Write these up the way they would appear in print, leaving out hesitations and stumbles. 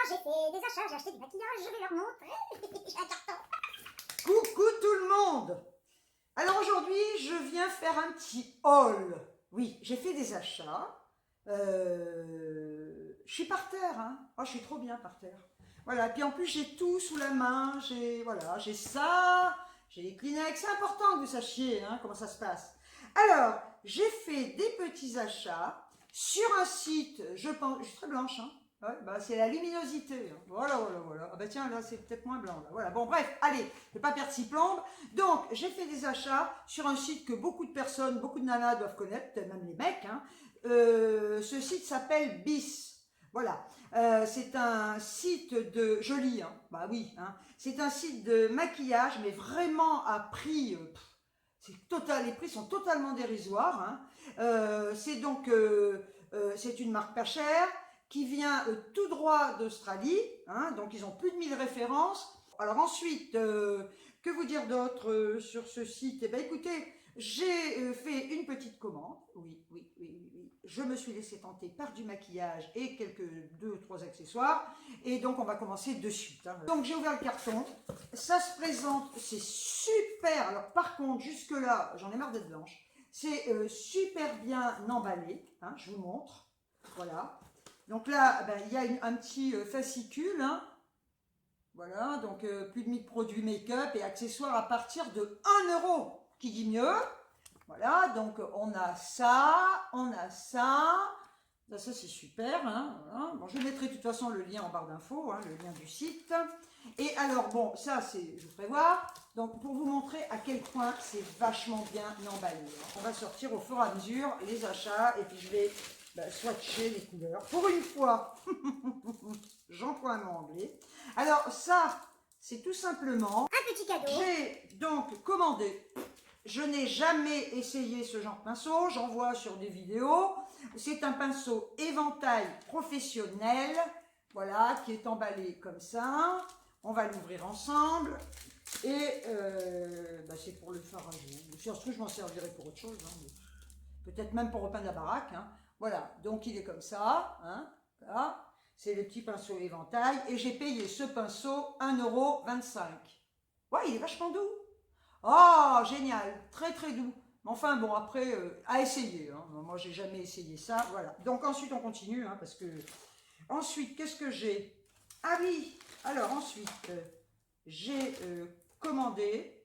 j'ai fait des achats, j'ai acheté du maquillage, je vais leur montrer. J'ai un carton. Coucou tout le monde. Alors aujourd'hui, je viens faire un petit haul. Oui, j'ai fait des achats. Je suis par terre, hein. Oh, je suis trop bien par terre. Voilà, puis en plus j'ai tout sous la main. J'ai ça, j'ai les Kleenex. C'est important que vous sachiez hein, comment ça se passe. Alors, j'ai fait des petits achats sur un site, je pense, je suis très blanche, hein. Ouais, bah c'est la luminosité. Hein. Voilà. Ah bah tiens, là c'est peut-être moins blanc. Là. Voilà. Bon, bref, allez, je ne vais pas perdre 6 plombes. Donc, j'ai fait des achats sur un site que beaucoup de personnes, beaucoup de nanas doivent connaître, peut-être même les mecs. Hein. Ce site s'appelle BIS. Voilà. C'est un site de. Joli, hein. Bah oui. Hein. C'est un site de maquillage, mais vraiment à prix. Les prix sont totalement dérisoires. Hein. C'est une marque pas chère qui vient tout droit d'Australie, hein, donc ils ont plus de 1000 références. Alors ensuite, que vous dire d'autre sur ce site? Eh bien écoutez, j'ai fait une petite commande, oui, je me suis laissé tenter par du maquillage et deux ou trois accessoires, et donc on va commencer de suite. Hein. Donc j'ai ouvert le carton, ça se présente, c'est super, alors par contre jusque là, j'en ai marre d'être blanche, c'est super bien emballé, hein, je vous montre, voilà. Donc là, ben, il y a un petit fascicule, hein. Voilà, donc plus de 1000 produits make-up et accessoires à partir de 1 euro. Qui dit mieux? Voilà, donc on a ça, ça c'est super. Hein, voilà. Bon, je mettrai de toute façon le lien en barre d'infos, hein, le lien du site. Et alors, bon, ça c'est, je vous ferai voir. Donc pour vous montrer à quel point c'est vachement bien emballé. On va sortir au fur et à mesure les achats et puis je vais swatcher les couleurs. Pour une fois, j'emploie un mot anglais. Alors ça, c'est tout simplement... Un petit cadeau. J'ai donc commandé. Je n'ai jamais essayé ce genre de pinceau, j'en vois sur des vidéos. C'est un pinceau éventail professionnel, voilà, qui est emballé comme ça. On va l'ouvrir ensemble. Et c'est pour le fard à jour. Si ça se trouve, je m'en servirai pour autre chose. Hein. Peut-être même pour repeindre la baraque. Hein. Voilà, donc il est comme ça. Hein. Voilà. C'est le petit pinceau éventail. Et j'ai payé ce pinceau 1,25 €. Ouais, il est vachement doux. Oh, génial, très très doux. Mais enfin, bon, après, à essayer. Hein. Moi, j'ai jamais essayé ça. Voilà. Donc ensuite, on continue. Hein, parce que... Ensuite, qu'est-ce que j'ai? Ah oui, alors ensuite, j'ai commandé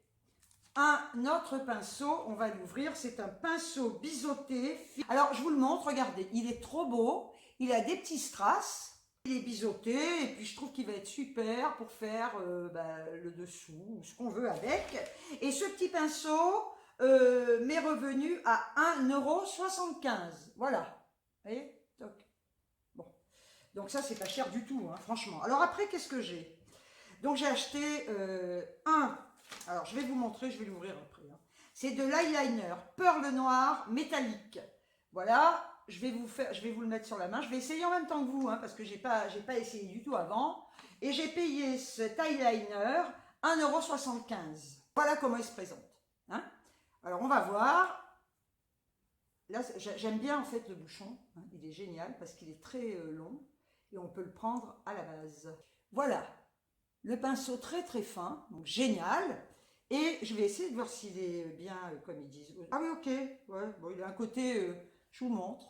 un autre pinceau. On va l'ouvrir. C'est un pinceau biseauté. Alors, je vous le montre. Regardez, il est trop beau. Il a des petits strass. Il est biseauté et puis je trouve qu'il va être super pour faire le dessous, ce qu'on veut avec. Et ce petit pinceau m'est revenu à 1,75 €. Voilà. Vous voyez? Bon. Donc ça, c'est pas cher du tout, hein, franchement. Alors après, qu'est-ce que j'ai? Donc j'ai acheté alors je vais vous montrer, je vais l'ouvrir après. Hein. C'est de l'eyeliner Pearl Noir métallique. Voilà. Je vais vous le mettre sur la main. Je vais essayer en même temps que vous, hein, parce que j'ai pas essayé du tout avant. Et j'ai payé cet eyeliner 1,75 €. Voilà comment il se présente. Hein. Alors on va voir. Là, j'aime bien en fait le bouchon. Hein. Il est génial parce qu'il est très long et on peut le prendre à la base. Voilà. Le pinceau très très fin, donc génial. Et je vais essayer de voir s'il est bien comme ils disent. Ah oui, ok. Ouais, bon, il a un côté, je vous montre.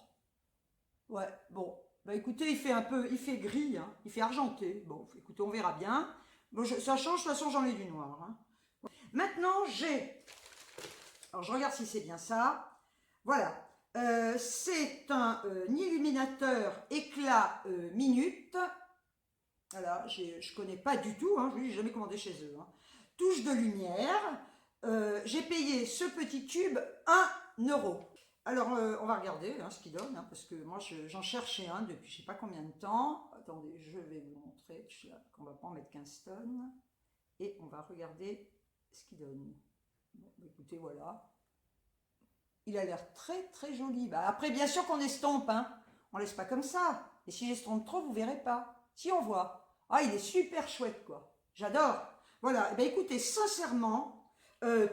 Ouais, bon, bah écoutez, il fait gris, hein, il fait argenté. Bon, écoutez, on verra bien. Bon, ça change, de toute façon, j'en ai du noir. Hein. Maintenant, alors, je regarde si c'est bien ça. Voilà, c'est un illuminateur éclat minute. Voilà, je ne connais pas du tout, hein, je n'ai jamais commandé chez eux. Hein. Touche de lumière. J'ai payé ce petit tube 1 €. Alors, on va regarder hein, ce qu'il donne, hein, parce que moi, j'en cherchais un depuis je ne sais pas combien de temps. Attendez, je vais vous montrer qu'on ne va pas en mettre 15 tonnes. Et on va regarder ce qu'il donne. Bon, écoutez, voilà. Il a l'air très, très joli. Bah, après, bien sûr qu'on estompe, hein. On ne laisse pas comme ça. Et si j'estompe trop, vous ne verrez pas. Si on voit. Ah, il est super chouette, quoi. J'adore. Voilà. Eh bien, écoutez, sincèrement,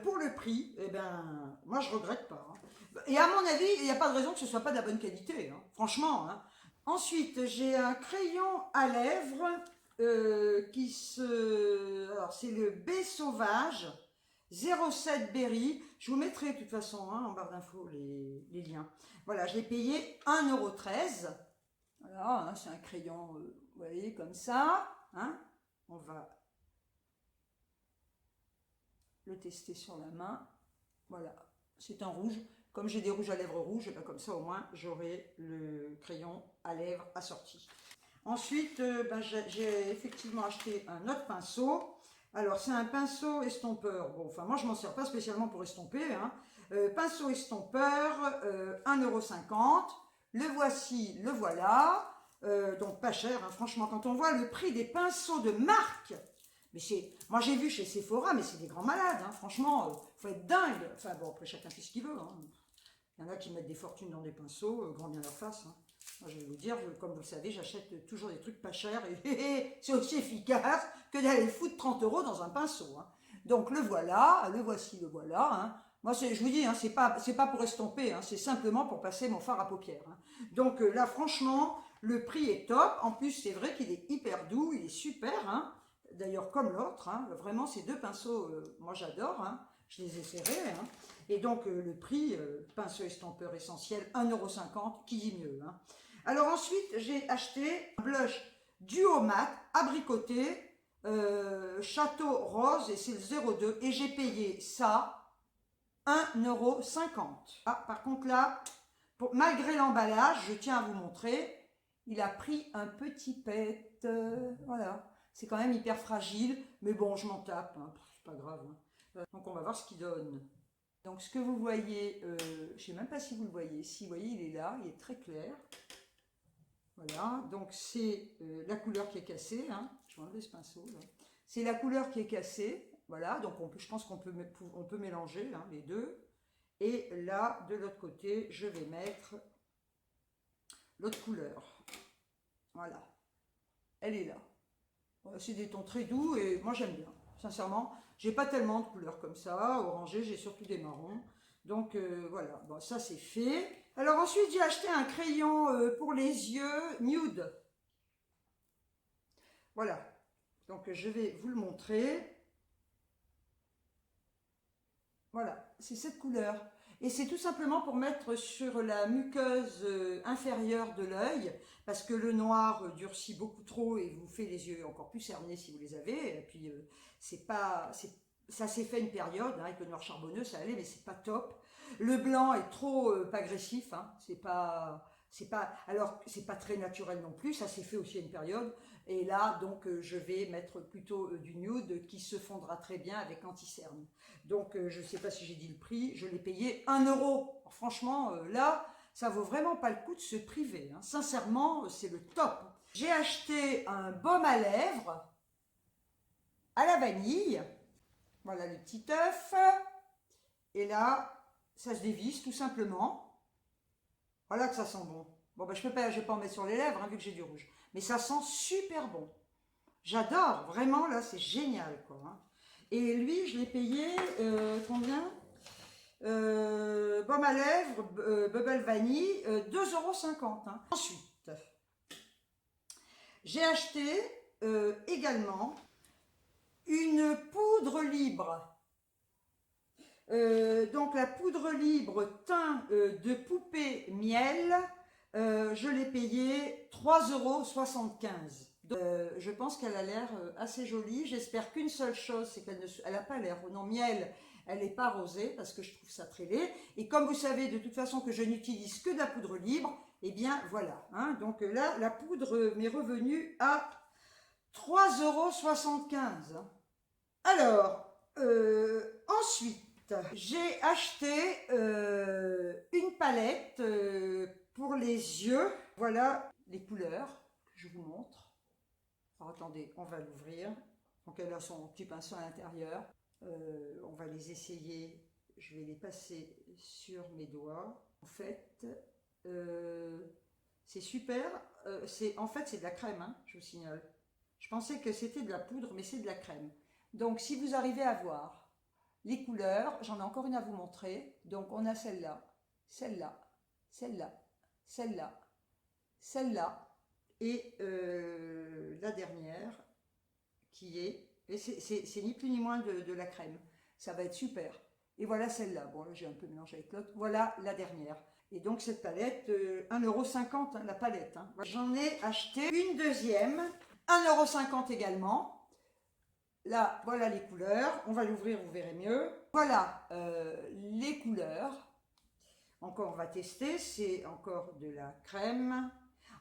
pour le prix, eh ben, moi, je ne regrette pas. Hein. Et à mon avis, il n'y a pas de raison que ce ne soit pas de la bonne qualité. Hein. Franchement. Hein. Ensuite, j'ai un crayon à lèvres alors, c'est le B Sauvage 07 Berry. Je vous mettrai de toute façon hein, en barre d'infos les liens. Voilà, je l'ai payé 1,13 €. Voilà, hein, c'est un crayon, vous voyez, comme ça. Hein. On va le tester sur la main. Voilà, c'est un rouge. Comme j'ai des rouges à lèvres rouges, ben comme ça au moins j'aurai le crayon à lèvres assorti. Ensuite, ben, j'ai effectivement acheté un autre pinceau. Alors c'est un pinceau estompeur. Bon, enfin moi je m'en sers pas spécialement pour estomper. Hein. Pinceau estompeur, 1,50 €. Le voici, le voilà. Donc pas cher, hein. Franchement quand on voit le prix des pinceaux de marque. Mais moi j'ai vu chez Sephora, mais c'est des grands malades, hein. Franchement, faut être dingue. Enfin bon, après chacun fait ce qu'il veut. Hein. Il y en a qui mettent des fortunes dans des pinceaux, grand bien leur face. Hein. Moi je vais vous dire, comme vous le savez, j'achète toujours des trucs pas chers et c'est aussi efficace que d'aller foutre 30 € dans un pinceau. Hein. Donc le voilà, le voici, le voilà. Hein. Moi je vous dis, hein, c'est pas pour estomper, hein, c'est simplement pour passer mon fard à paupières. Hein. Donc là franchement, le prix est top. En plus c'est vrai qu'il est hyper doux, il est super. Hein. D'ailleurs comme l'autre, hein, vraiment ces deux pinceaux, moi j'adore, hein, je les ai serrés, hein, et donc le prix, pinceau estompeur essentiel, 1,50 €, qui dit mieux. Hein. Alors ensuite j'ai acheté un blush duo mat, abricoté, château rose, et c'est le 02, et j'ai payé ça 1,50 €. Ah, par contre là, malgré l'emballage, je tiens à vous montrer, il a pris un petit pet, voilà. C'est quand même hyper fragile, mais bon, je m'en tape, hein, c'est pas grave. Hein. Donc on va voir ce qu'il donne. Donc ce que vous voyez, je ne sais même pas si vous le voyez. Si vous voyez, il est là, il est très clair. Voilà, donc c'est la couleur qui est cassée. Hein. Je vais enlever ce pinceau. C'est la couleur qui est cassée. Voilà, donc je pense qu'on peut mélanger hein, les deux. Et là, de l'autre côté, je vais mettre l'autre couleur. Voilà, elle est là. C'est des tons très doux et moi j'aime bien, sincèrement. J'ai pas tellement de couleurs comme ça, orangé, j'ai surtout des marrons. Donc voilà, bon, ça c'est fait. Alors ensuite j'ai acheté un crayon pour les yeux nude. Voilà, donc je vais vous le montrer. Voilà, c'est cette couleur. Et c'est tout simplement pour mettre sur la muqueuse inférieure de l'œil, parce que le noir durcit beaucoup trop et vous fait les yeux encore plus cernés si vous les avez. Et puis, ça s'est fait une période, hein, avec le noir charbonneux, ça allait, mais c'est pas top. Le blanc est trop pas agressif, hein, alors c'est pas très naturel non plus, ça s'est fait aussi à une période. Et là, donc, je vais mettre plutôt du nude qui se fondra très bien avec anti-cerne. Donc, je ne sais pas si j'ai dit le prix, je l'ai payé 1 €. Alors, franchement, là, ça vaut vraiment pas le coup de se priver. Hein. Sincèrement, c'est le top. J'ai acheté un baume à lèvres à la vanille. Voilà le petit œuf. Et là, ça se dévisse tout simplement. Voilà que ça sent bon. Bon, ben, je vais pas en mettre sur les lèvres, hein, vu que j'ai du rouge. Mais ça sent super bon. J'adore, vraiment, là, c'est génial, quoi. Hein. Et lui, je l'ai payé, combien baume à lèvres, Bubble Vanille, 2,50 €. Hein. Ensuite, j'ai acheté également une poudre libre. Donc la poudre libre teint de poupée miel, je l'ai payé 3,75 €. Je pense qu'elle a l'air assez jolie. J'espère qu'une seule chose, c'est qu'elle n'a pas l'air, non, miel, elle n'est pas rosée parce que je trouve ça très laid. Et comme vous savez de toute façon que je n'utilise que de la poudre libre, et bien voilà. Hein, donc là, la poudre m'est revenue à 3,75 €. Alors, ensuite, j'ai acheté une palette pour les yeux. Voilà les couleurs que je vous montre. Alors attendez, on va l'ouvrir. Donc elle a son petit pinceau à l'intérieur. On va les essayer. Je vais les passer sur mes doigts. En fait, c'est super. En fait, c'est de la crème, hein, je vous signale. Je pensais que c'était de la poudre, mais c'est de la crème. Donc, si vous arrivez à voir les couleurs, j'en ai encore une à vous montrer. Donc, on a celle-là, celle-là, celle-là, celle-là, celle-là et la dernière qui est, et c'est ni plus ni moins de la crème. Ça va être super. Et voilà celle-là. Bon, là, j'ai un peu mélangé avec l'autre. Voilà la dernière. Et donc, cette palette, 1,50 €, hein, la palette. Hein. J'en ai acheté une deuxième, 1,50 € également. Là, voilà les couleurs. On va l'ouvrir, vous verrez mieux. Voilà les couleurs. Encore, on va tester. C'est encore de la crème.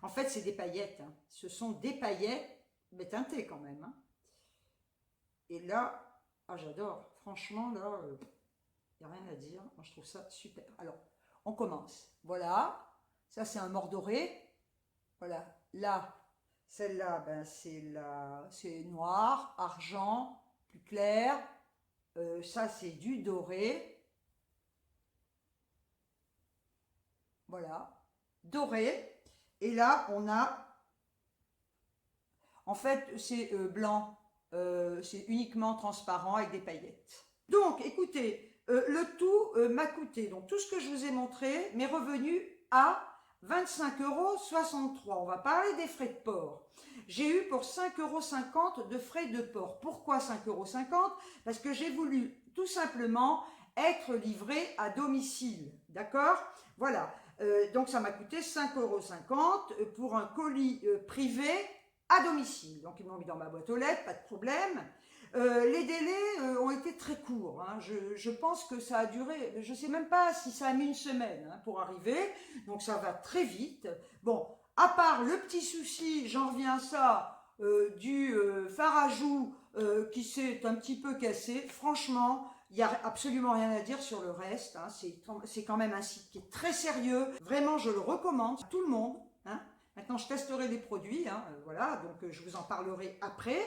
En fait, c'est des paillettes. Hein. Ce sont des paillettes, mais teintées quand même. Hein. Et là, ah, j'adore. Franchement, là, il n'y a rien à dire. Moi, je trouve ça super. Alors, on commence. Voilà. Ça, c'est un mordoré. Voilà. Là, celle-là, ben, c'est noir, argent, plus clair. Ça, c'est du doré. Voilà. Doré. Et là, on a... En fait, c'est blanc. C'est uniquement transparent avec des paillettes. Donc, écoutez, le tout m'a coûté, donc tout ce que je vous ai montré, m'est revenu à 25,63 €. On va parler des frais de port. J'ai eu pour 5,50 € de frais de port. Pourquoi 5,50 €? Parce que j'ai voulu tout simplement être livré à domicile. D'accord? Voilà. Donc, ça m'a coûté 5,50 € pour un colis privé à domicile. Donc, ils m'ont mis dans ma boîte aux lettres, pas de problème. Les délais ont été très courts. Hein. Je pense que ça a duré, je ne sais même pas si ça a mis une semaine hein, pour arriver. Donc, ça va très vite. Bon, à part le petit souci, j'en reviens à ça, du fard à joues qui s'est un petit peu cassé. Franchement, il n'y a absolument rien à dire sur le reste. Hein. C'est quand même un site qui est très sérieux. Vraiment, je le recommande à tout le monde. Hein. Maintenant, je testerai les produits, hein, voilà, donc je vous en parlerai après.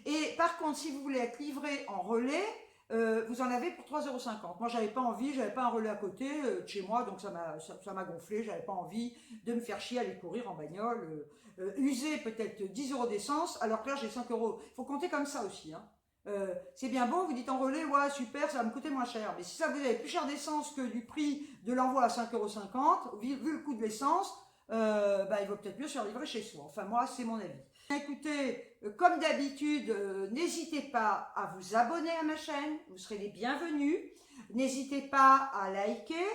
Et par contre, si vous voulez être livré en relais, vous en avez pour 3,50 €. Moi, j'avais pas envie, j'avais pas un relais à côté de chez moi, donc ça m'a gonflé, j'avais pas envie de me faire chier à aller courir en bagnole, user peut-être 10 € d'essence, alors que là, j'ai 5 €. Il faut compter comme ça aussi, hein. C'est bien bon, vous dites en relais, ouais, super, ça va me coûter moins cher. Mais si ça vous avez plus cher d'essence que du prix de l'envoi à 5,50 €, vu le coût de l'essence, bah, il vaut peut-être mieux se faire livrer chez soi. Enfin, moi, c'est mon avis. Écoutez, comme d'habitude, n'hésitez pas à vous abonner à ma chaîne, vous serez les bienvenus. N'hésitez pas à liker.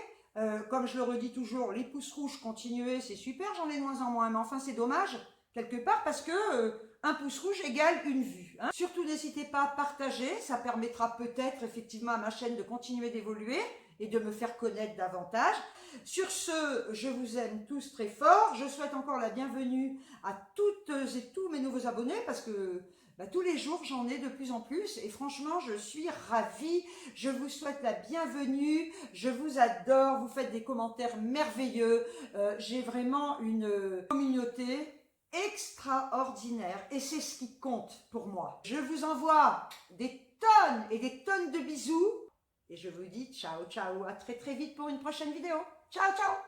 Comme je le redis toujours, les pouces rouges, continuez, c'est super, j'en ai de moins en moins. Mais enfin, c'est dommage, quelque part, parce que un pouce rouge égale une vue. Hein. Surtout, n'hésitez pas à partager, ça permettra peut-être effectivement à ma chaîne de continuer d'évoluer et de me faire connaître davantage. Sur ce, je vous aime tous très fort. Je souhaite encore la bienvenue à toutes et tous mes nouveaux abonnés parce que bah, tous les jours, j'en ai de plus en plus et franchement, je suis ravie. Je vous souhaite la bienvenue. Je vous adore. Vous faites des commentaires merveilleux. J'ai vraiment une communauté extraordinaire et c'est ce qui compte pour moi. Je vous envoie des tonnes et des tonnes de bisous. Et je vous dis ciao, ciao, à très très vite pour une prochaine vidéo. Ciao, ciao!